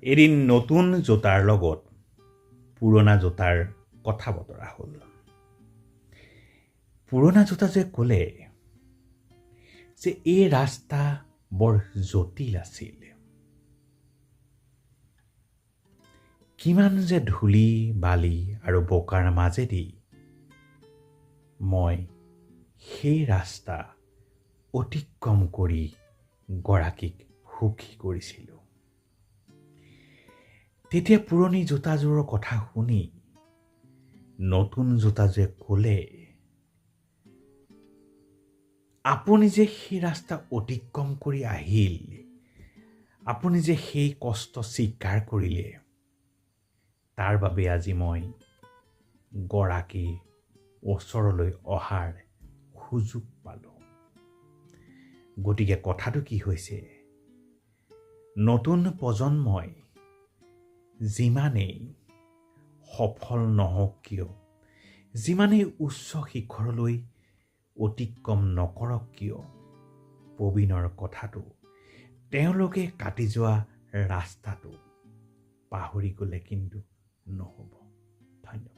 এদিন নতুন জোতাৰ লগত পুৰণা জোতাৰ কথা বতৰা হ'ল। পুৰণা জোতাযোৰে ক'লে যে এই ৰাস্তা বৰ জটিল আছিল। কিমান যে ধূলি বালি আৰু বোকাৰ মাজেদি মই সেই ৰাস্তা অতিক্ৰম কৰি গৰাকীক সুখী কৰিছিলোঁ। তেতিয়া পুৰণি জোতাযোৰৰ কথা শুনি নতুন জোতাযোৰে ক'লে, আপুনি যে সেই ৰাস্তা অতিক্ৰম কৰি আহিল, আপুনি যে সেই কষ্ট স্বীকাৰ কৰিলে, তাৰ বাবে আজি মই গৰাকীৰ ওচৰলৈ অহাৰ সুযোগ পালোঁ। গতিকে কথাটো কি হৈছে, নতুন প্ৰজন্মই যিমানেই সফল নহওক কিয়, যিমানেই উচ্চ শিখৰলৈ অতিক্ৰম নকৰক কিয়, প্ৰবীণৰ কথাটো, তেওঁলোকে কাটি যোৱা ৰাস্তাটো পাহৰি গ'লে কিন্তু নহ'ব। ধন্যবাদ।